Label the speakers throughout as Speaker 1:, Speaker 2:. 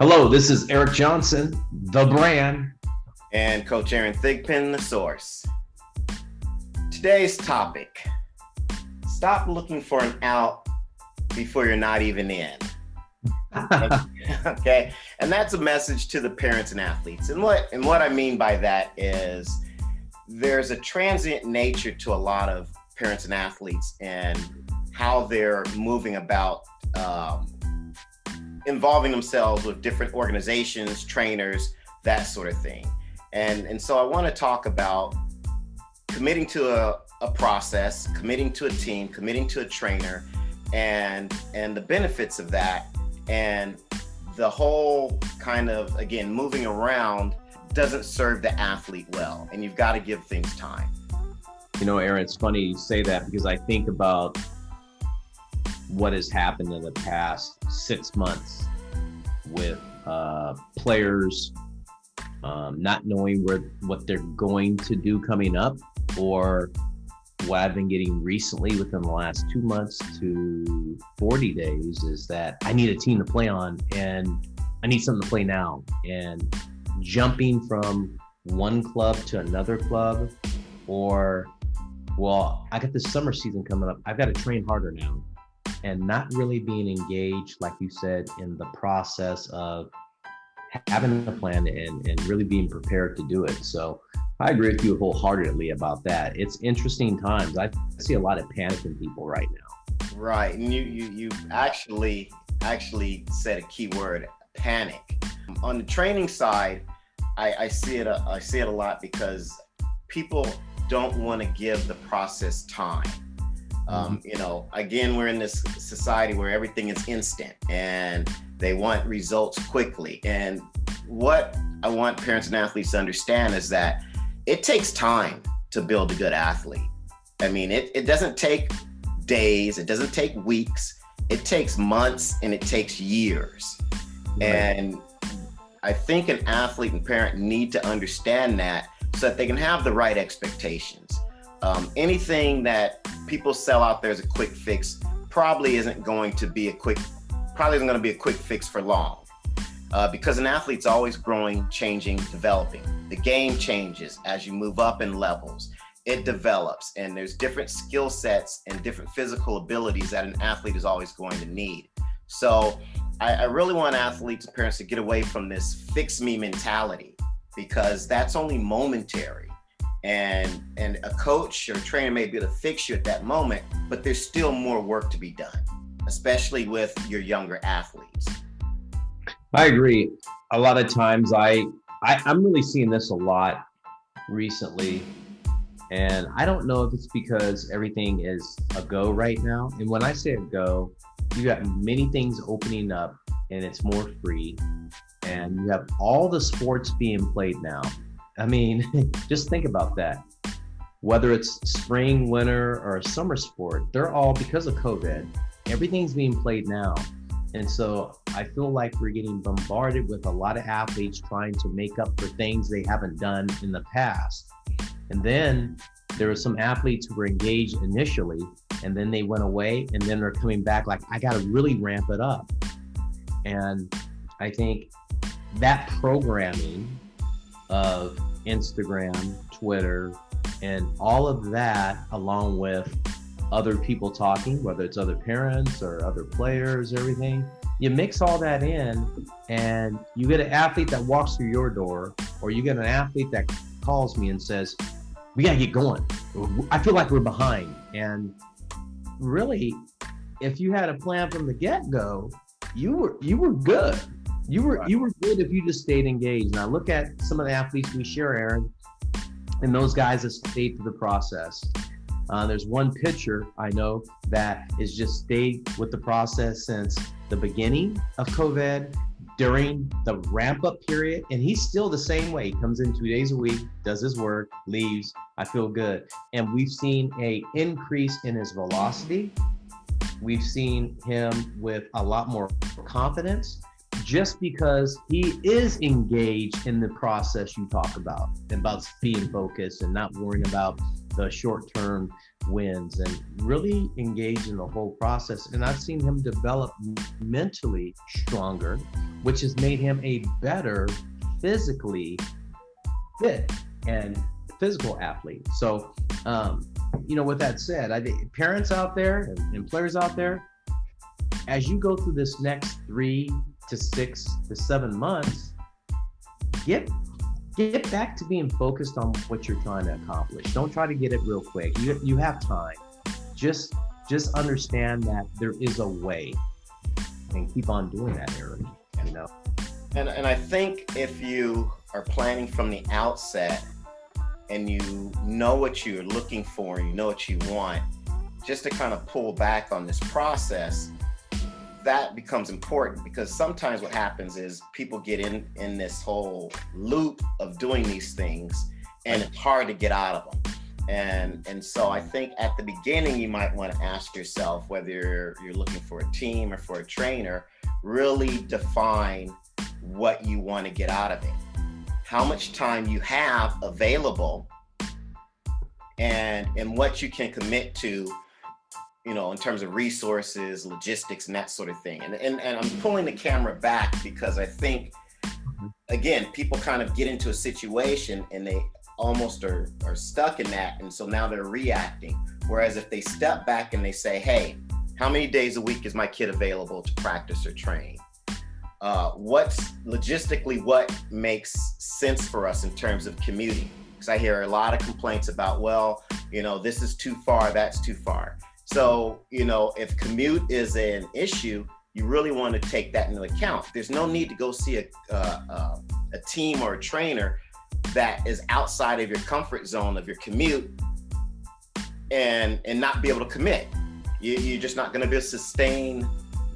Speaker 1: Hello, this is Eric Johnson, the brand.
Speaker 2: And Coach Aaron Thigpen, the source. Today's topic: stop looking for an out before you're not even in. Okay, and that's a message to the parents and athletes. And what I mean by that is there's a transient nature to a lot of parents and athletes and how they're moving about, involving themselves with different organizations, trainers, that sort of thing. And so I want to talk about committing to a process, committing to a team, committing to a trainer, and the benefits of that, and the whole kind of, again, moving around doesn't serve the athlete well, and you've got to give things time.
Speaker 1: You know, Aaron, it's funny you say that because I think about what has happened in the past 6 months with players not knowing what they're going to do coming up, or what I've been getting recently within the last 2 months to 40 days is that I need a team to play on and I need something to play now. And jumping from one club to another club, or, well, I got this summer season coming up, I've got to train harder now. And not really being engaged, like you said, in the process of having a plan and really being prepared to do it. So I agree with you wholeheartedly about that. It's interesting times. I see a lot of panic in people right now.
Speaker 2: Right, and you actually said a key word: panic. On the training side, I see it a lot because people don't want to give the process time. Again, we're in this society where everything is instant and they want results quickly. And what I want parents and athletes to understand is that it takes time to build a good athlete. I mean, it doesn't take days, it doesn't take weeks, it takes months and it takes years. Right. And I think an athlete and parent need to understand that so that they can have the right expectations. Anything that people sell out there as a quick fix probably isn't going to be a quick fix for long, because an athlete's always growing, changing, developing. The game changes as you move up in levels. It develops, and there's different skill sets and different physical abilities that an athlete is always going to need. So I really want athletes and parents to get away from this fix me mentality, because that's only momentary. And a coach or a trainer may be able to fix you at that moment, but there's still more work to be done, especially with your younger athletes.
Speaker 1: I agree. A lot of times I'm really seeing this a lot recently. And I don't know if it's because everything is a go right now. And when I say a go, you got many things opening up and it's more free. And you have all the sports being played now. I mean, just think about that. Whether it's spring, winter, or a summer sport, they're all, because of COVID, everything's being played now. And so I feel like we're getting bombarded with a lot of athletes trying to make up for things they haven't done in the past. And then there are some athletes who were engaged initially, and then they went away, and then they're coming back like, I got to really ramp it up. And I think that programming of Instagram, Twitter, and all of that, along with other people talking, whether it's other parents or other players, everything, you mix all that in and you get an athlete that walks through your door, or you get an athlete that calls me and says, we got to get going. I feel like we're behind. And really, if you had a plan from the get-go, you were good. You were good if you just stayed engaged. Now look at some of the athletes we share, Aaron, and those guys that stayed through the process. There's one pitcher I know that has just stayed with the process since the beginning of COVID, during the ramp-up period, and he's still the same way. He comes in 2 days a week, does his work, leaves. I feel good. And we've seen an increase in his velocity. We've seen him with a lot more confidence, just because he is engaged in the process you talk about being focused and not worrying about the short-term wins and really engage in the whole process. And I've seen him develop mentally stronger, which has made him a better physically fit and physical athlete. So, with that said, I think parents out there and players out there, as you go through this next 3 to 6 to 7 months, get back to being focused on what you're trying to accomplish. Don't try to get it real quick. You have time. Just understand that there is a way, and keep on doing that, Aaron.
Speaker 2: And I think if you are planning from the outset and you know what you're looking for, you know what you want, just to kind of pull back on this process, that becomes important, because sometimes what happens is people get in this whole loop of doing these things, and it's hard to get out of them. And so I think at the beginning, you might want to ask yourself whether you're looking for a team or for a trainer, really define what you want to get out of it, how much time you have available, and what you can commit to, in terms of resources, logistics, and that sort of thing. And I'm pulling the camera back because I think, again, people kind of get into a situation and they almost are stuck in that. And so now they're reacting. Whereas if they step back and they say, hey, how many days a week is my kid available to practice or train? What's logistically, what makes sense for us in terms of commuting? Because I hear a lot of complaints about, this is too far, that's too far. So, if commute is an issue, you really want to take that into account. There's no need to go see a team or a trainer that is outside of your comfort zone of your commute and not be able to commit. You're just not going to be able to sustain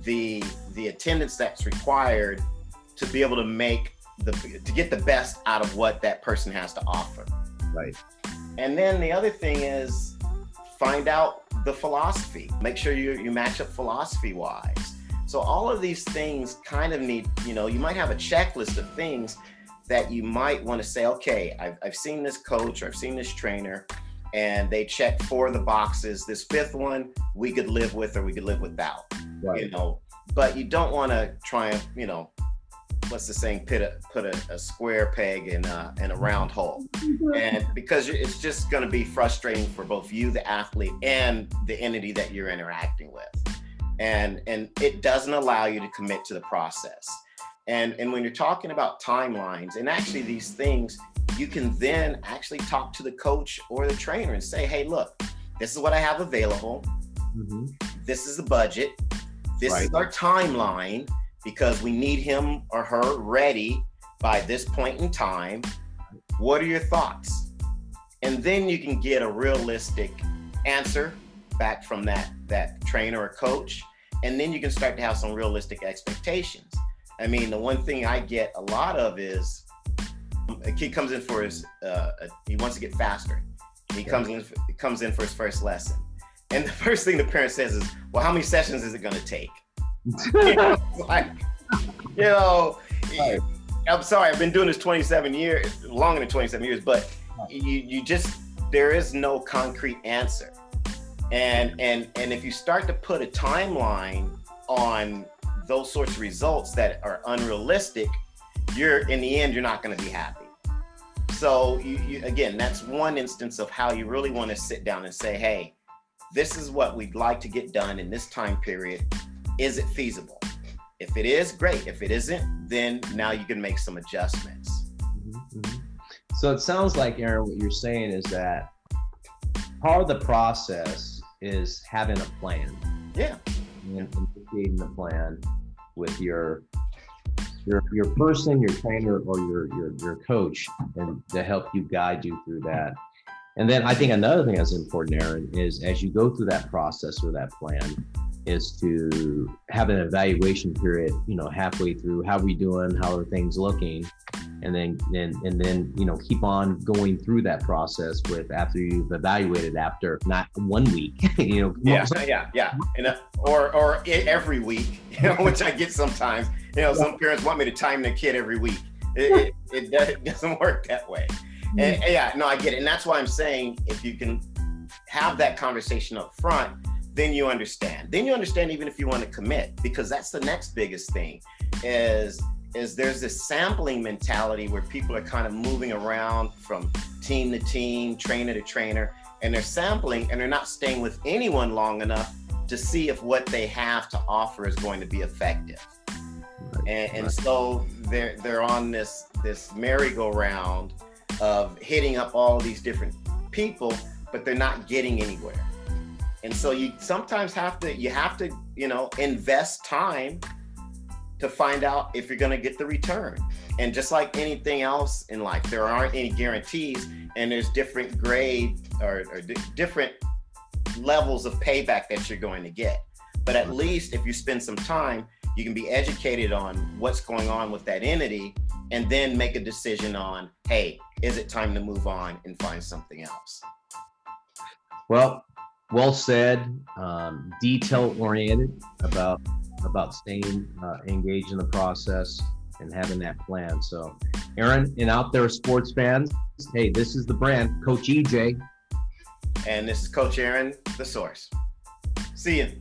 Speaker 2: the attendance that's required to be able to get the best out of what that person has to offer.
Speaker 1: Right. And
Speaker 2: then the other thing is find out the philosophy. Make sure you match up philosophy wise. So all of these things kind of need, you might have a checklist of things that you might want to say, okay, I've seen this coach or I've seen this trainer and they check 4 of the boxes. This 5th one we could live with or we could live without,
Speaker 1: right.
Speaker 2: But you don't want to try and, what's the saying, put a square peg in a round hole. And because it's just going to be frustrating for both you, the athlete, and the entity that you're interacting with. And it doesn't allow you to commit to the process. And when you're talking about timelines and actually these things, you can then actually talk to the coach or the trainer and say, hey, look, this is what I have available. Mm-hmm. This is the budget. This is our timeline, because we need him or her ready by this point in time. What are your thoughts? And then you can get a realistic answer back from that trainer or coach. And then you can start to have some realistic expectations. I mean, the one thing I get a lot of is a kid comes in for his, he wants to get faster. He comes in for his first lesson. And the first thing the parent says is, well, how many sessions is it going to take? I'm sorry, I've been doing this 27 years, longer than 27 years, but there is no concrete answer. And if you start to put a timeline on those sorts of results that are unrealistic, in the end, you're not going to be happy. So again, that's one instance of how you really want to sit down and say, hey, this is what we'd like to get done in this time period. Is it feasible? If it is, great. If it isn't, then now you can make some adjustments.
Speaker 1: Mm-hmm. So it sounds like, Aaron, what you're saying is that part of the process is having a plan.
Speaker 2: Yeah.
Speaker 1: And creating a plan with your person, your trainer, or your coach, and to help you guide you through that. And then I think another thing that's important, Aaron, is as you go through that process or that plan, is to have an evaluation period, halfway through. How are we doing? How are things looking? And then keep on going through that process after you've evaluated, after not 1 week,
Speaker 2: Yeah. And or every week, which I get sometimes. Some parents want me to time their kid every week. It doesn't work that way. And I get it. And that's why I'm saying, if you can have that conversation up front, then you understand. Then you understand even if you want to commit, because that's the next biggest thing is there's this sampling mentality where people are kind of moving around from team to team, trainer to trainer, and they're sampling and they're not staying with anyone long enough to see if what they have to offer is going to be effective. And so they're on this merry-go-round of hitting up all these different people, but they're not getting anywhere. And so you sometimes have to invest time to find out if you're going to get the return. And just like anything else in life, there aren't any guarantees, and there's different grade or different levels of payback that you're going to get. But at least if you spend some time, you can be educated on what's going on with that entity and then make a decision on, hey, is it time to move on and find something else?
Speaker 1: Well said. Detail oriented about staying engaged in the process and having that plan. So, Aaron, and out there, sports fans, hey, this is the brand, Coach EJ.
Speaker 2: And this is Coach Aaron, the Source. See you.